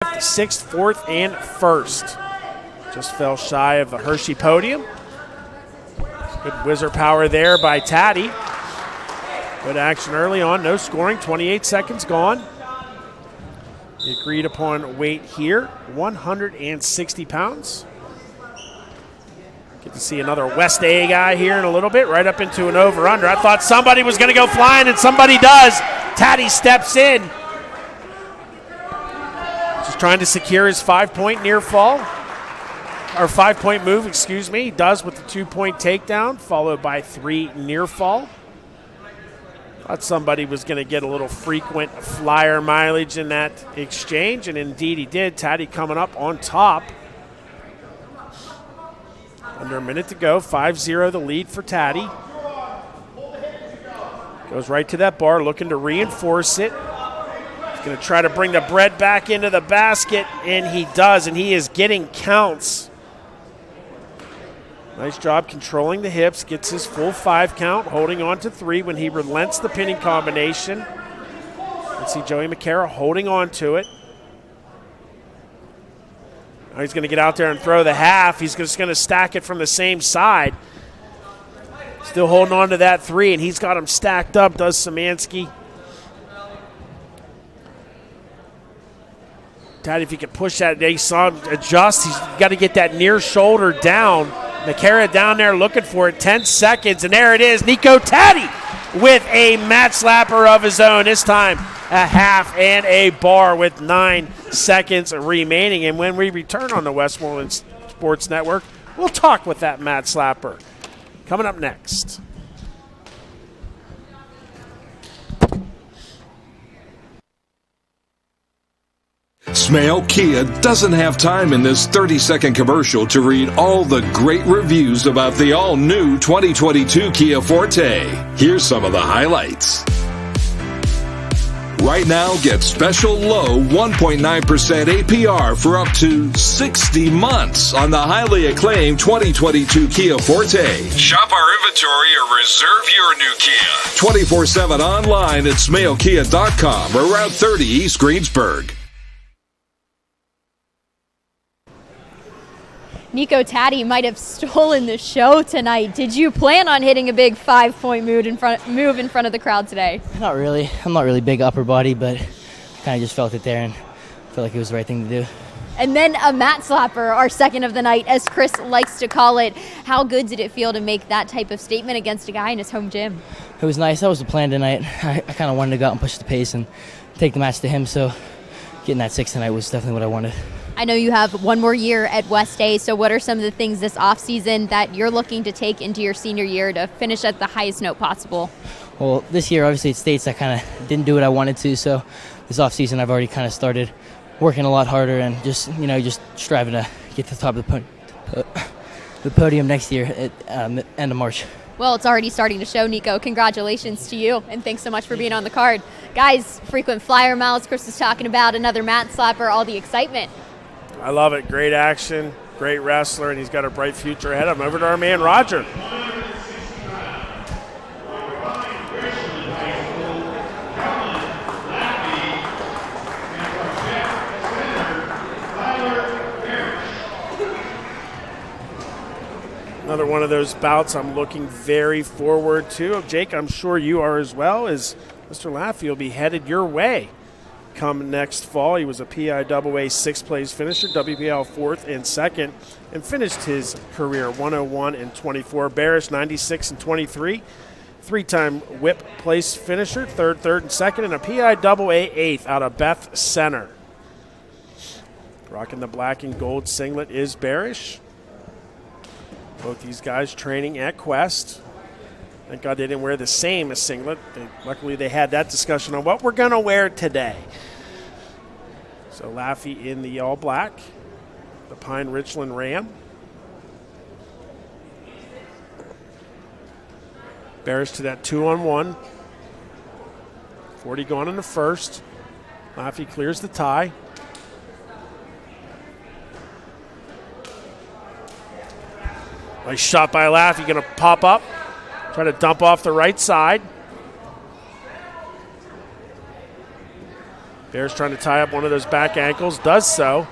6th, 4th, and 1st. Just fell shy of the Hershey podium. Good whizzer power there by Taddy. Good action early on, no scoring, 28 seconds gone. The agreed upon weight here, 160 pounds. Get to see another West A guy here in a little bit, right up into an over-under. I thought somebody was going to go flying, and somebody does. Taddy steps in. Just trying to secure his 5-point near fall. Or 5-point move, excuse me. He does with the 2-point takedown, followed by 3 near fall. Thought somebody was going to get a little frequent flyer mileage in that exchange, and indeed he did. Taddy coming up on top. Under a minute to go, 5-0 the lead for Taddy. Goes right to that bar, looking to reinforce it. He's going to try to bring the bread back into the basket, and he does, and he is getting counts. Nice job controlling the hips, gets his full 5 count, holding on to 3 when he relents the pinning combination. Let's see Joey McCara holding on to it. Now he's going to get out there and throw the half. He's just going to stack it from the same side. Still holding on to that 3, and he's got him stacked up, does Szymanski. Taddy, if he can push that, they saw him adjust. He's got to get that near shoulder down. McCara down there looking for it, 10 seconds, and there it is. Nico Taddy with a mat slapper of his own. This time a half and a bar with 9 seconds remaining. And when we return on the Westmoreland Sports Network, we'll talk with that mat slapper. Coming up next. Smale Kia doesn't have time in this 30-second commercial to read all the great reviews about the all-new 2022 Kia Forte. Here's some of the highlights. Right now, get special low 1.9% APR for up to 60 months on the highly acclaimed 2022 Kia Forte. Shop our inventory or reserve your new Kia. 24/7 online at smalekia.com or Route 30 East Greensburg. Nico Taddy might have stolen the show tonight. Did you plan on hitting a big 5-point move in front of the crowd today? Not really. I'm not really big upper body, but I kind of just felt it there and felt like it was the right thing to do. And then a mat slapper, our second of the night, as Chris likes to call it. How good did it feel to make that type of statement against a guy in his home gym? It was nice. That was the plan tonight. I kind of wanted to go out and push the pace and take the match to him, so getting that 6 tonight was definitely what I wanted. I know you have one more year at West A, so what are some of the things this offseason that you're looking to take into your senior year to finish at the highest note possible? Well, this year, obviously, at States, I kind of didn't do what I wanted to, so this offseason, I've already kind of started working a lot harder and just striving to get to the top of the podium next year at end of March. Well, it's already starting to show, Nico. Congratulations to you, and thanks so much for being on the card. Guys, frequent flyer miles, Chris was talking about, another mat slapper, all the excitement. I love it. Great action, great wrestler, and he's got a bright future ahead of him. Over to our man, Roger. Another one of those bouts I'm looking very forward to. Jake, I'm sure you are as well, as Mr. Laffey will be headed your way come next fall. He was a PIAA 6th-place finisher, WPL 4th and 2nd, and finished his career 101 and 24. Barish 96 and 23, 3-time whip place finisher, 3rd, and 2nd, and a PIAA 8th out of Beth Center. Rocking the black and gold singlet is Barish. Both these guys training at Quest. Thank God they didn't wear the same singlet. Luckily, they had that discussion on what we're going to wear today. So Laffey in the all black, the Pine Richland Ram. Bears to that 2-on-1. 40 gone in the first. Laffey clears the tie. Nice shot by Laffey, going to pop up. Try to dump off the right side. Bears trying to tie up one of those back ankles, does so.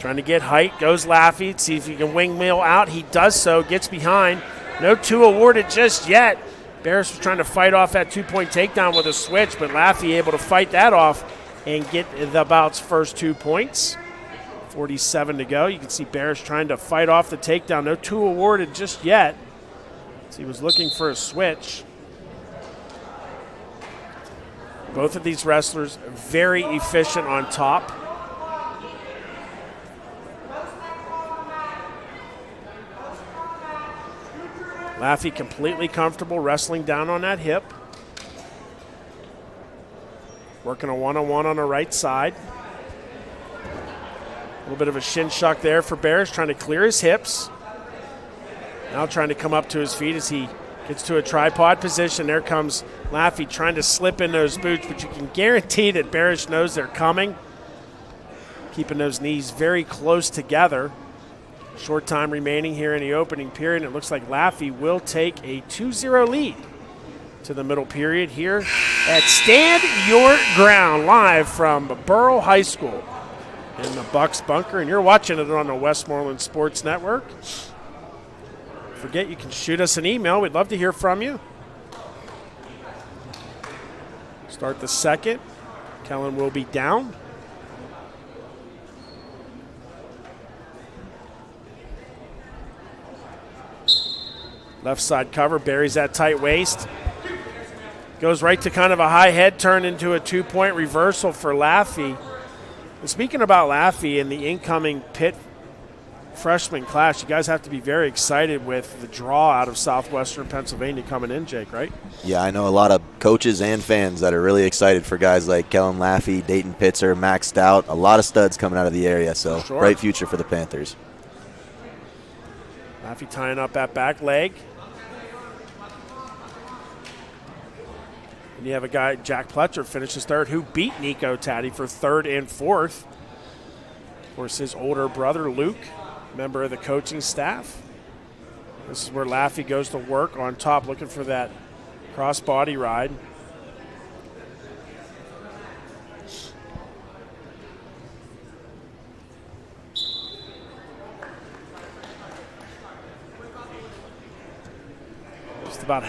Trying to get height, goes Laffey, see if he can wingmill out. He does so, gets behind. No two awarded just yet. Bears was trying to fight off that two-point takedown with a switch, but Laffey able to fight that off and get the bout's first 2 points. 47 to go. You can see Bears trying to fight off the takedown. No two awarded just yet. So he was looking for a switch. Both of these wrestlers very efficient on top. Laffey completely comfortable wrestling down on that hip. Working a one-on-one on the right side. A little bit of a shin shuck there for Bears, trying to clear his hips. Now trying to come up to his feet as he gets to a tripod position. There comes Laffey trying to slip in those boots, but you can guarantee that Bears knows they're coming. Keeping those knees very close together. Short time remaining here in the opening period. It looks like Laffey will take a 2-0 lead to the middle period here at Stand Your Ground, live from Burrell High School in the Bucks bunker. And you're watching it on the Westmoreland Sports Network. Forget you can shoot us an email. We'd love to hear from you. Start the second. Kellen will be down. Left side cover, buries that tight waist. Goes right to kind of a high head turn into a 2-point reversal for Laffey. And speaking about Laffey and the incoming Pitt freshman class, you guys have to be very excited with the draw out of Southwestern Pennsylvania coming in, Jake, right? Yeah, I know a lot of coaches and fans that are really excited for guys like Kellen Laffey, Dayton Pitzer, Max Stout. A lot of studs coming out of the area, so sure. Bright future for the Panthers. Laffey tying up that back leg. And you have a guy, Jack Pletcher, finishes third, who beat Nico Taddy for third and fourth. Of course, his older brother, Luke, member of the coaching staff. This is where Laffey goes to work on top, looking for that cross-body ride. Just about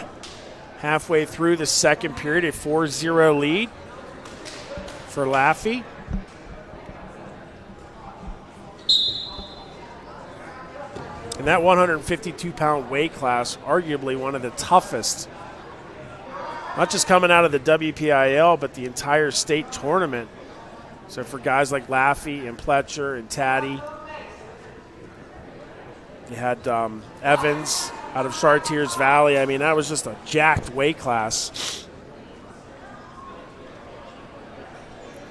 halfway through the second period, a 4-0 lead for Laffey. And that 152-pound weight class, arguably one of the toughest, not just coming out of the WPIL, but the entire state tournament. So for guys like Laffey and Pletcher and Taddy, you had Evans out of Chartiers Valley. I mean, that was just a jacked weight class.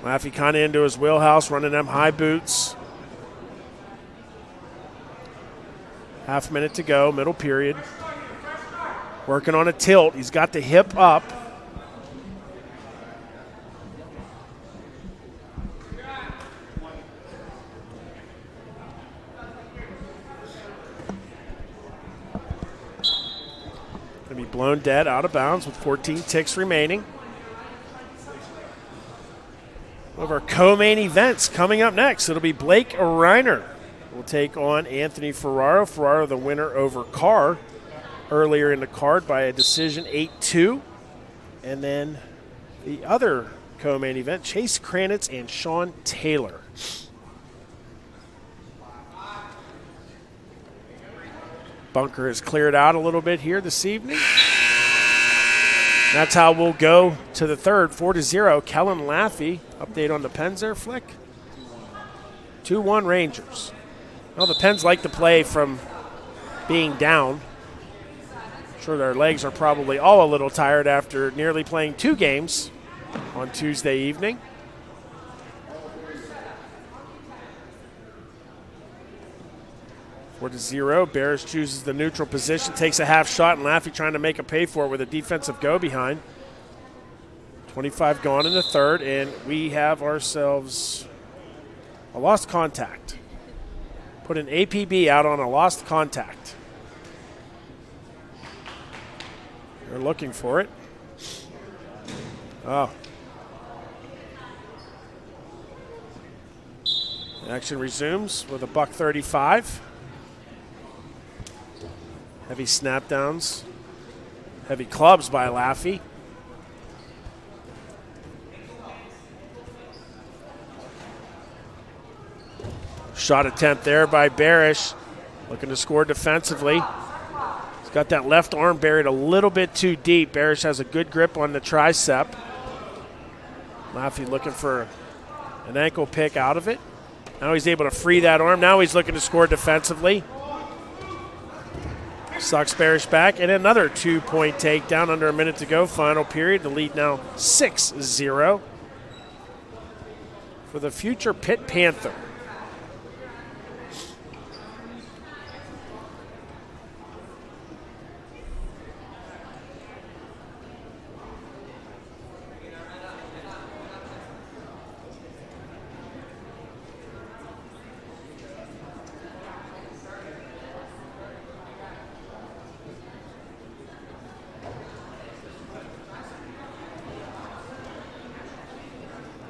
Laffey kind of into his wheelhouse, running them high boots. Half minute to go, middle period. Working on a tilt. He's got the hip up. Going to be blown dead out of bounds with 14 ticks remaining. One of our co-main events coming up next. It'll be Blake Reiner will take on Anthony Ferraro. Ferraro the winner over Carr earlier in the card by a decision 8-2. And then the other co-main event, Chase Kranitz and Sean Taylor. Bunker is cleared out a little bit here this evening. That's how we'll go to the third, 4-0. Kellen Laffey, update on the Pens there, Flick. 2-1 Rangers. Well, the Pens like to play from being down. I'm sure their legs are probably all a little tired after nearly playing 2 games on Tuesday evening. We're to 0. Bears chooses the neutral position, takes a half shot, and Laffey trying to make a pay for it with a defensive go behind. 25 gone in the third, and we have ourselves a lost contact. Put an APB out on a lost contact. They're looking for it. Oh. Action resumes with a $135. Heavy snap downs. Heavy clubs by Laffey. Shot attempt there by Barish. Looking to score defensively. He's got that left arm buried a little bit too deep. Barish has a good grip on the tricep. Laffey looking for an ankle pick out of it. Now he's able to free that arm. Now he's looking to score defensively. Sucks Barish back. And another 2-point takedown under a minute to go. Final period. The lead now 6-0 for the future Pitt Panther.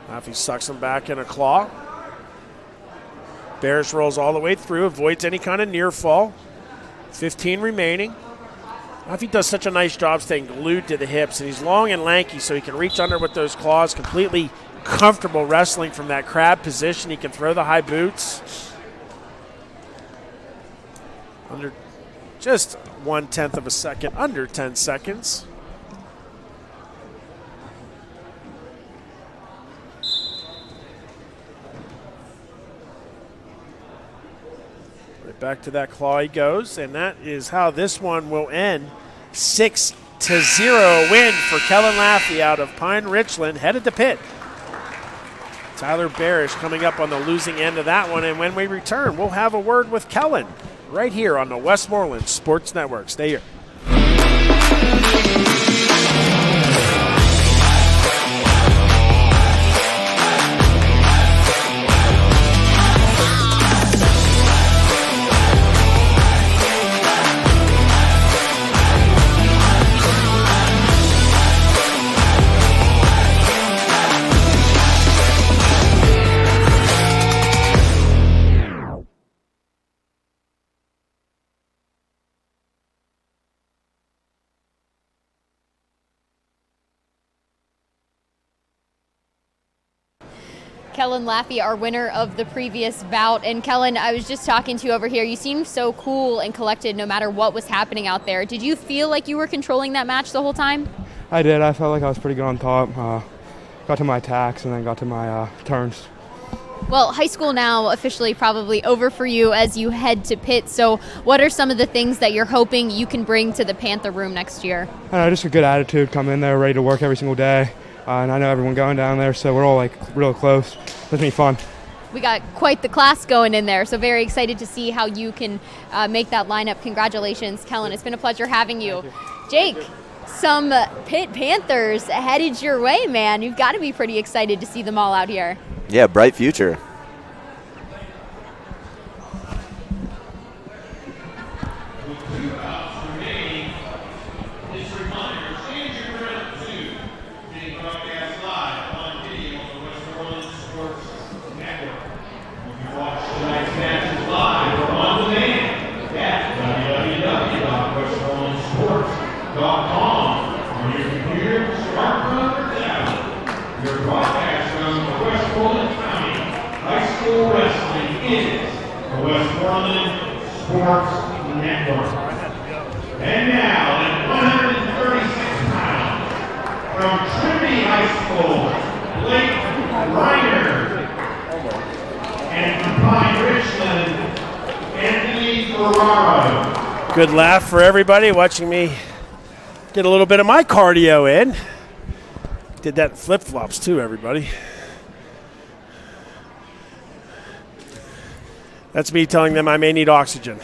Laffey sucks him back in a claw. Barish rolls all the way through, avoids any kind of near fall. 15 remaining. Laffey does such a nice job staying glued to the hips, and he's long and lanky, so he can reach under with those claws, completely comfortable wrestling from that crab position. He can throw the high boots. Under just 1/10 of a second, under 10 seconds. Back to that claw he goes, and that is how this one will end. 6-0 win for Kellen Laffey out of Pine Richland, headed to Pitt. Tyler Barish coming up on the losing end of that one, and when we return, we'll have a word with Kellen right here on the Westmoreland Sports Network. Stay here. Kellen Laffey, our winner of the previous bout. And Kellen, I was just talking to you over here. You seemed so cool and collected no matter what was happening out there. Did you feel like you were controlling that match the whole time? I did. I felt like I was pretty good on top. Got to my attacks and then got to my turns. Well, high school now officially probably over for you as you head to Pitt. So what are some of the things that you're hoping you can bring to the Panther room next year? Just a good attitude, come in there ready to work every single day. And I know everyone going down there, so we're all like real close. It's gonna be fun. We got quite the class going in there, so very excited to see how you can make that lineup. Congratulations, Kellen. It's been a pleasure having you. Jake, some Pitt Panthers headed your way, man. You've got to be pretty excited to see them all out here. Yeah, bright future. And now, at 136 pounds, from Trinity High School, Blake Reiner. And from Pine Richland, Anthony Ferraro. Good laugh for everybody watching me get a little bit of my cardio in. Did that in flip-flops too, everybody. That's me telling them I may need oxygen.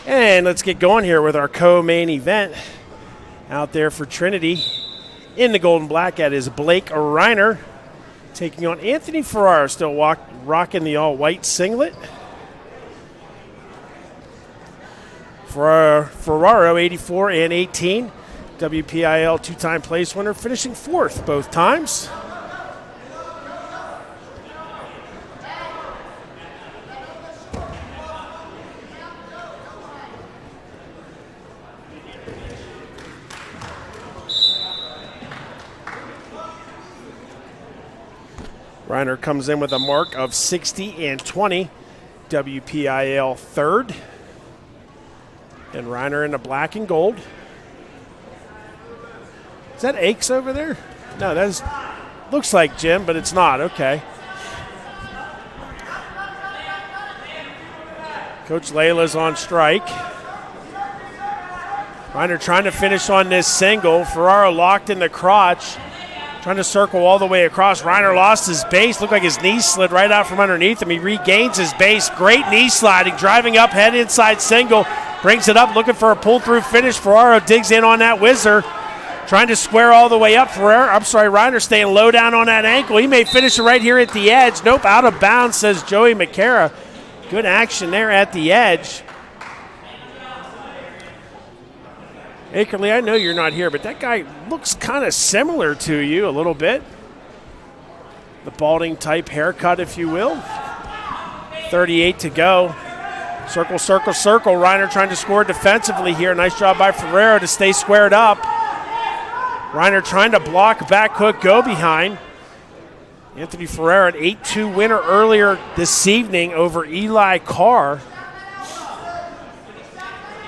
And let's get going here with our co-main event. Out there for Trinity in the gold and black, that is Blake Reiner taking on Anthony Ferraro, still rocking the all-white singlet. Ferraro 84 and 18. WPIL two-time place winner, finishing fourth both times. Reiner comes in with a mark of 60 and 20. WPIL third. And Reiner in the black and gold. Is that Aches over there? No, that looks like Jim, but it's not. Okay. Coach Layla's on strike. Reiner trying to finish on this single. Ferraro locked in the crotch. Trying to circle all the way across. Reiner lost his base. Looked like his knee slid right out from underneath him. He regains his base. Great knee sliding. Driving up, head inside single. Brings it up, looking for a pull-through finish. Ferraro digs in on that whizzer. Trying to square all the way up. Reiner staying low down on that ankle. He may finish it right here at the edge. Nope, out of bounds, says Joey McCara. Good action there at the edge. Akerley, I know you're not here, but that guy looks kind of similar to you a little bit. The balding type haircut, if you will. 38 to go. Circle, circle, circle. Reiner trying to score defensively here. Nice job by Ferrero to stay squared up. Reiner trying to block, back hook, go behind. Anthony Ferrero, an 8-2 winner earlier this evening over Eli Carr.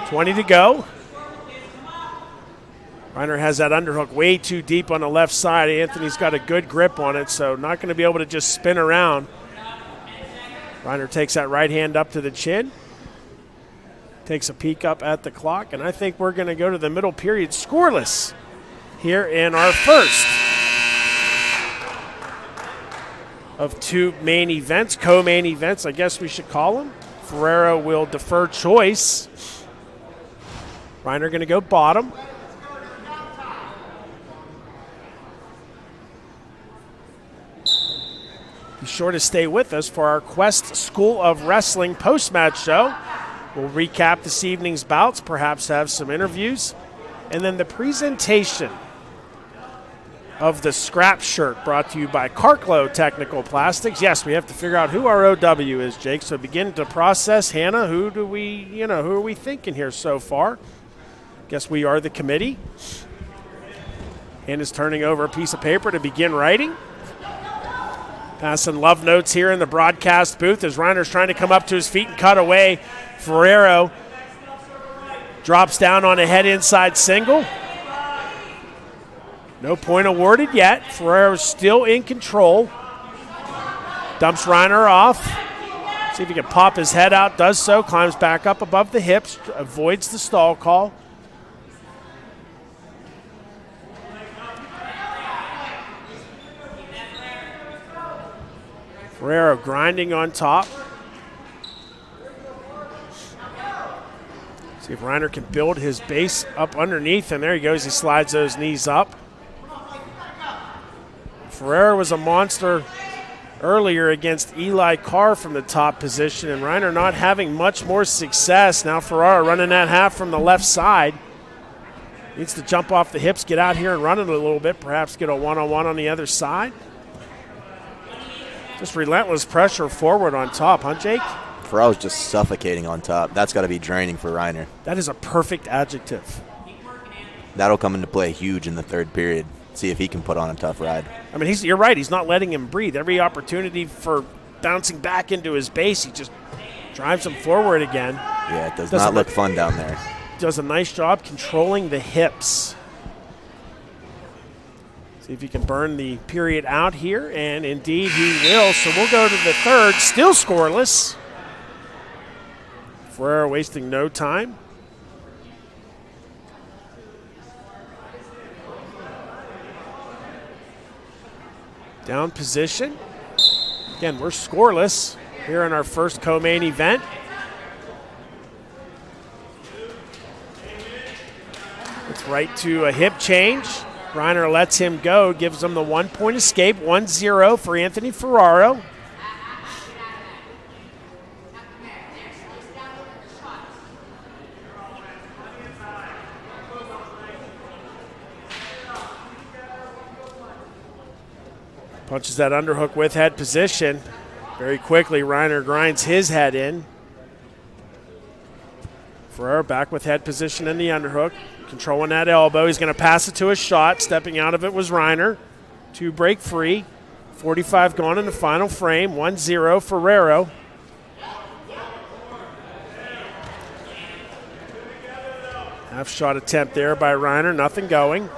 20 to go. Reiner has that underhook way too deep on the left side. Anthony's got a good grip on it, so not going to be able to just spin around. Reiner takes that right hand up to the chin. Takes a peek up at the clock, and I think we're going to go to the middle period scoreless here in our first of two main events, co-main events, I guess we should call them. Ferrero will defer choice. Reiner going to go bottom. Be sure to stay with us for our Quest School of Wrestling post-match show. We'll recap this evening's bouts, perhaps have some interviews, and then the presentation of the scrap shirt brought to you by Carklow Technical Plastics. Yes, we have to figure out who our OW is, Jake. So begin to process. Hannah, who are we thinking here so far? Guess we are the committee. Hannah's turning over a piece of paper to begin writing. Passing love notes here in the broadcast booth as Reiner's trying to come up to his feet and cut away. Ferrero drops down on a head inside single. No point awarded yet. Ferrero's still in control. Dumps Reiner off. See if he can pop his head out. Does so. Climbs back up above the hips. Avoids the stall call. Ferrero grinding on top. See if Reiner can build his base up underneath, and there he goes. He slides those knees up. Ferrero was a monster earlier against Eli Carr from the top position, and Reiner not having much more success. Now Ferrero running that half from the left side. Needs to jump off the hips, get out here and run it a little bit, perhaps get a one-on-one on the other side. Just relentless pressure forward on top, huh, Jake? Ferrero's just suffocating on top. That's got to be draining for Reiner. That is a perfect adjective. That'll come into play huge in the third period. See if he can put on a tough ride. I mean, you're right. He's not letting him breathe. Every opportunity for bouncing back into his base, he just drives him forward again. Yeah, it does not look fun down there. Does a nice job controlling the hips. See if he can burn the period out here, and indeed he will. So we'll go to the third, still scoreless. Ferrero wasting no time. Down position. Again, we're scoreless here in our first co-main event. It's right to a hip change. Reiner lets him go, gives him the 1-point escape, 1-0 for Anthony Ferraro. Punches that underhook with head position. Very quickly, Reiner grinds his head in. Ferraro back with head position in the underhook. Controlling that elbow. He's going to pass it to a shot. Stepping out of it was Reiner. 2 break free. 45 gone in the final frame. 1-0 Ferraro. Half shot attempt there by Reiner. Nothing going.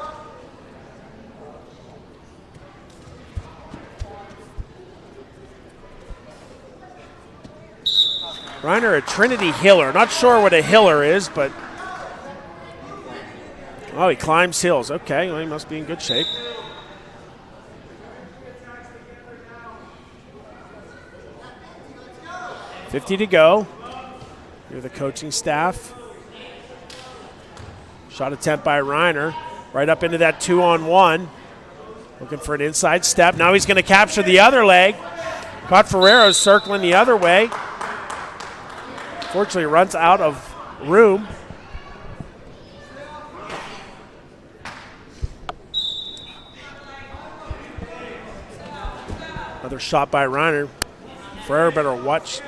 Reiner a Trinity Hiller. Not sure what a Hiller is, but... Oh, he climbs hills. Okay, well, he must be in good shape. $50 to go. Here's the coaching staff. Shot attempt by Reiner. Right up into that 2-on-1. Looking for an inside step. Now he's going to capture the other leg. Caught Ferraro circling the other way. Fortunately, runs out of room. Another shot by Reiner. Ferraro better watch.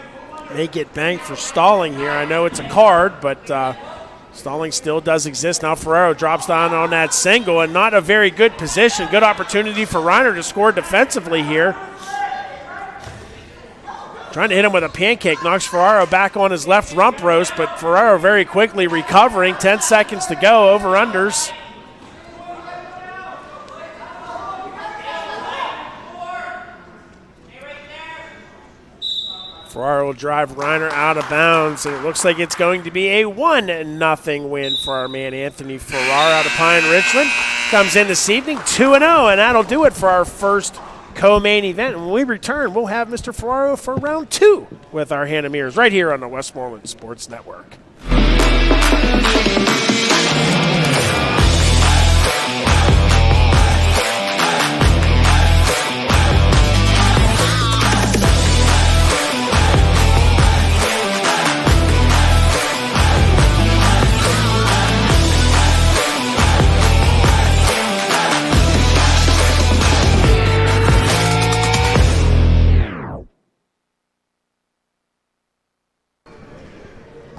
May get banged for stalling here. I know it's a card, but stalling still does exist. Now Ferraro drops down on that single, and not a very good position. Good opportunity for Reiner to score defensively here. Trying to hit him with a pancake. Knocks Ferraro back on his left rump roast, but Ferraro very quickly recovering. 10 seconds to go. Over-unders. Ferraro will drive Reiner out of bounds, and it looks like it's going to be a 1-0 win for our man Anthony Ferraro out of Pine Richland. Comes in this evening 2-0, and that'll do it for our first co-main event. And when we return, we'll have Mr. Ferraro for round 2 with our Hannah-Mears right here on the Westmoreland Sports Network.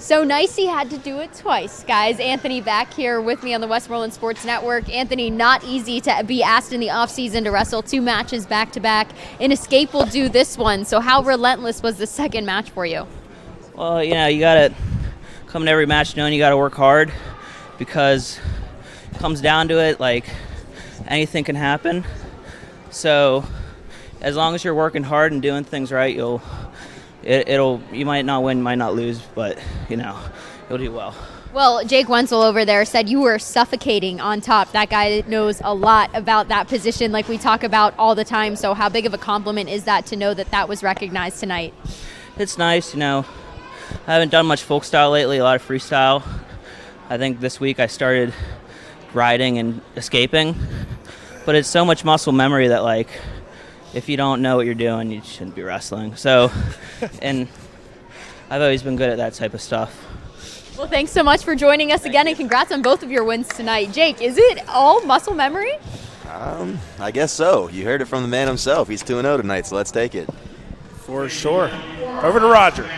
So nice he had to do it twice, guys. Anthony back here with me on the Westmoreland Sports Network. Anthony, not easy to be asked in the offseason to wrestle 2 matches back-to-back. In Escape will do this one. So how relentless was the second match for you? Well, you got to come to every match knowing you got to work hard, because it comes down to it, like, anything can happen. So as long as you're working hard and doing things right, you might not win, might not lose, but you'll do well. Well, Jake Wenzel over there said you were suffocating on top. That guy knows a lot about that position, like we talk about all the time. So how big of a compliment is that to know that was recognized tonight? It's nice, I haven't done much folk style lately, a lot of freestyle. I think this week I started riding and escaping, but it's so much muscle memory that, like, if you don't know what you're doing, you shouldn't be wrestling. So, and I've always been good at that type of stuff. Well, thanks so much for joining us again, and congrats on both of your wins tonight. Jake, is it all muscle memory? I guess so. You heard it from the man himself. He's 2-0 tonight, so let's take it. For sure. Over to Roger.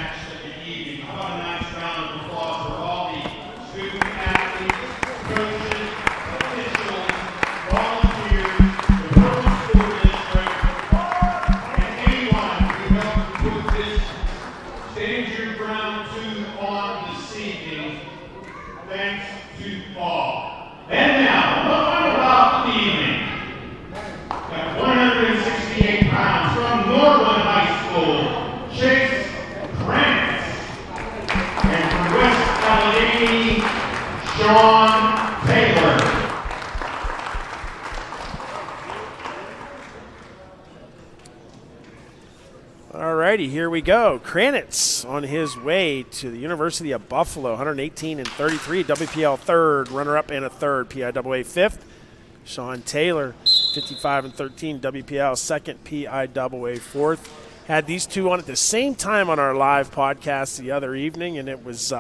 And now, the final bout of the evening. At 168 pounds from Norwood High School, Chase Grant. And from West Allegheny, Sean Taylor. All righty, here we go. Kranitz on his way to the University of Buffalo, 118-33, WPL third, runner-up and a third, PIAA fifth. Sean Taylor, 55-13, WPL second, PIAA fourth. Had these two on at the same time on our live podcast the other evening, and it was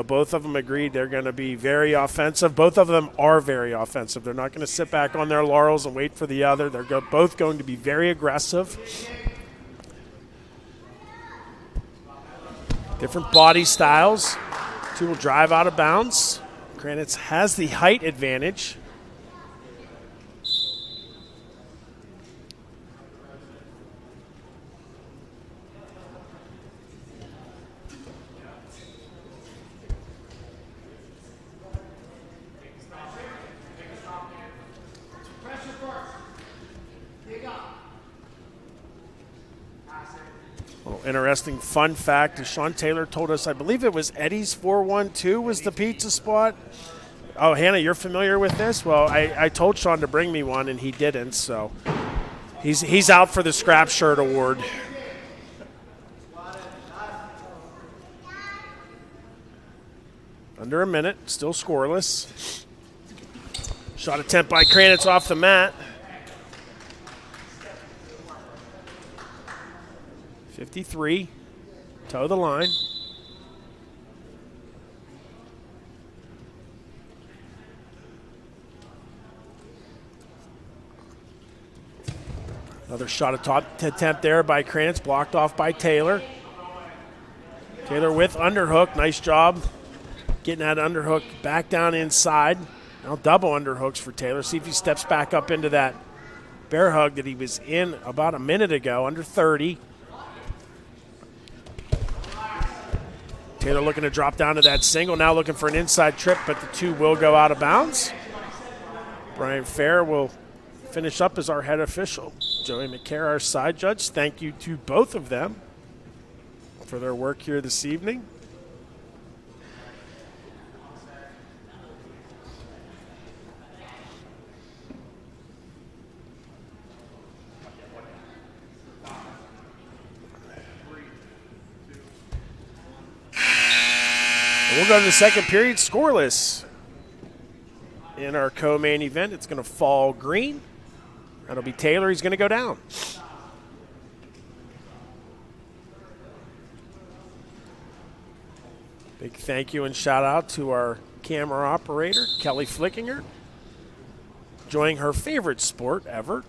both of them agreed they're going to be very offensive. Both of them are very offensive. They're not going to sit back on their laurels and wait for the other. They're both going to be very aggressive. Different body styles. Two will drive out of bounds. Granite has the height advantage. Interesting fun fact, as Sean Taylor told us, I believe it was Eddie's 412 was the pizza spot. Oh, Hannah, you're familiar with this? Well, I told Sean to bring me one, and he didn't, so he's out for the Scrap Shirt Award. Under a minute, still scoreless. Shot attempt by Kranitz off the mat. 53, toe the line. Another shot attempt there by Kranitz, blocked off by Taylor. Taylor with underhook, nice job getting that underhook back down inside. Now double underhooks for Taylor. See if he steps back up into that bear hug that he was in about a minute ago, under 30. Taylor looking to drop down to that single, now looking for an inside trip, but the two will go out of bounds. Brian Fair will finish up as our head official. Joey McCare, our side judge. Thank you to both of them for their work here this evening. We'll go to the second period scoreless. In our co-main event, it's going to fall green. That'll be Taylor. He's going to go down. Big thank you and shout out to our camera operator, Kelly Flickinger, enjoying her favorite sport ever.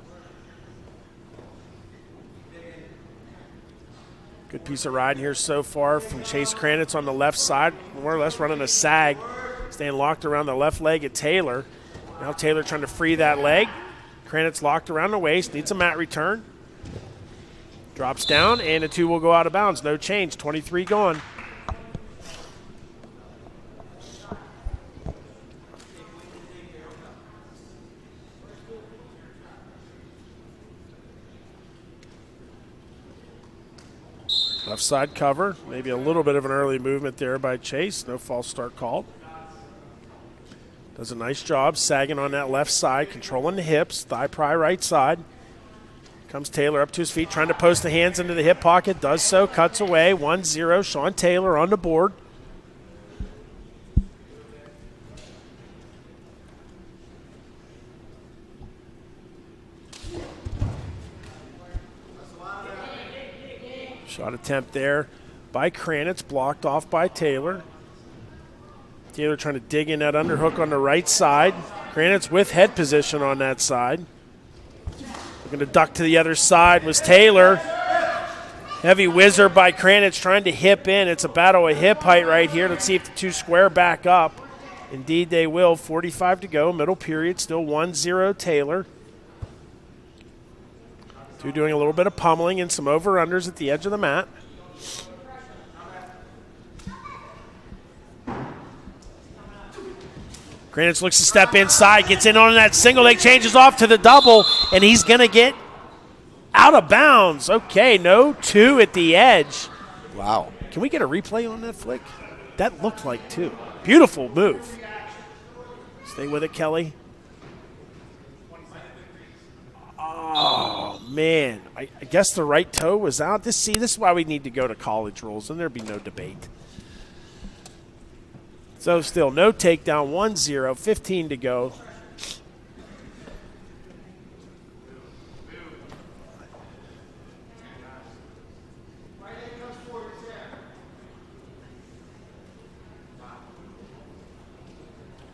Good piece of riding here so far from Chase Kranitz on the left side, more or less running a sag, staying locked around the left leg at Taylor. Now Taylor trying to free that leg. Kranitz locked around the waist, needs a mat return. Drops down, and the two will go out of bounds. No change, 23 gone. Left side cover, maybe a little bit of an early movement there by Chase. No false start called. Does a nice job sagging on that left side, controlling the hips, thigh pry right side. Comes Taylor up to his feet, trying to post the hands into the hip pocket. Does so, cuts away, 1-0. Sean Taylor on the board. Shot attempt there by Kranitz, blocked off by Taylor. Taylor trying to dig in that underhook on the right side. Kranitz with head position on that side. Looking to duck to the other side was Taylor. Heavy whizzer by Kranitz trying to hip in. It's a battle of hip height right here. Let's see if the two square back up. Indeed they will. 45 to go, middle period, still 1-0 Taylor. Two doing a little bit of pummeling and some over-unders at the edge of the mat. Kranitz looks to step inside, gets in on that single leg, changes off to the double, and he's going to get out of bounds. Okay, no two at the edge. Wow. Can we get a replay on that flick? That looked like two. Beautiful move. Stay with it, Kelly. Oh, man. I guess the right toe was out. This is why we need to go to college rules, and there'd be no debate. So still no takedown, 1-0, 15 to go.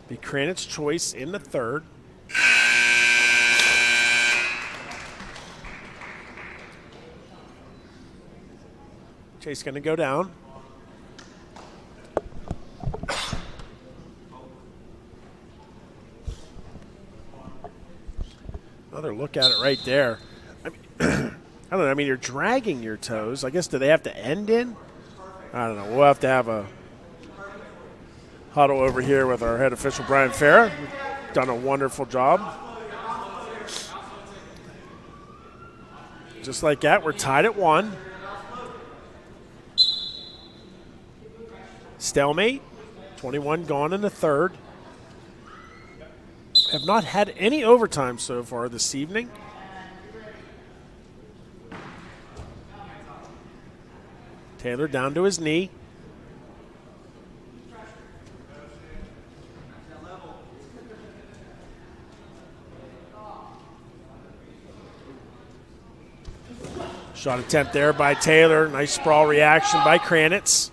Be Kranitz choice in the third. Chase going to go down. Another look at it right there. I mean, I don't know. I mean, you're dragging your toes. I guess, do they have to end in? I don't know. We'll have to have a huddle over here with our head official, Brian Farah. Done a wonderful job. Just like that, we're tied at 1. Stalemate. 21 gone in the third. Have not had any overtime so far this evening. Taylor down to his knee. Shot attempt there by Taylor. Nice sprawl reaction by Kranitz.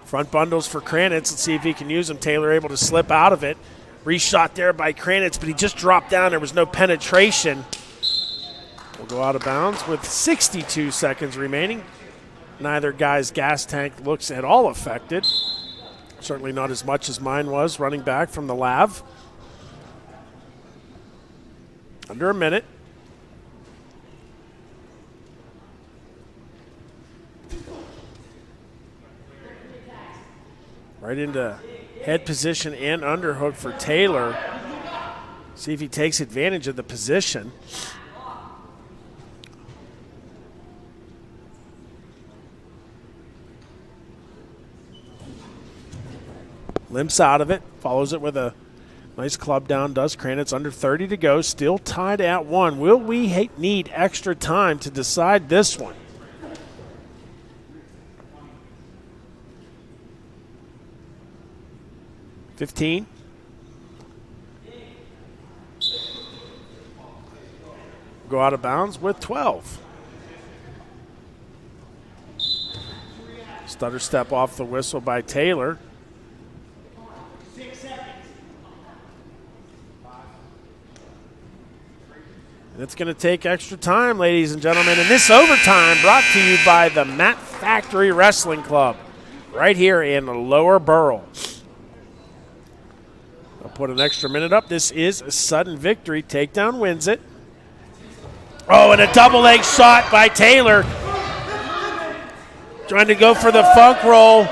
Front bundles for Kranitz. Let's see if he can use them. Taylor able to slip out of it. Reshot there by Kranitz, but he just dropped down. There was no penetration. Will go out of bounds with 62 seconds remaining. Neither guy's gas tank looks at all affected. Certainly not as much as mine was running back from the Lav. Under a minute. Right into head position and underhook for Taylor. See if he takes advantage of the position. Limps out of it, follows it with a nice club down, does Kranitz. Under 30 to go, still tied at 1. Will we need extra time to decide this one? $15. Go out of bounds with 12. Stutter step off the whistle by Taylor. And it's going to take extra time, ladies and gentlemen. And this overtime brought to you by the Mat Factory Wrestling Club right here in Lower Burrell. I'll put an extra minute up. This is a sudden victory. Takedown wins it. Oh, and a double leg shot by Taylor. Trying to go for the funk roll.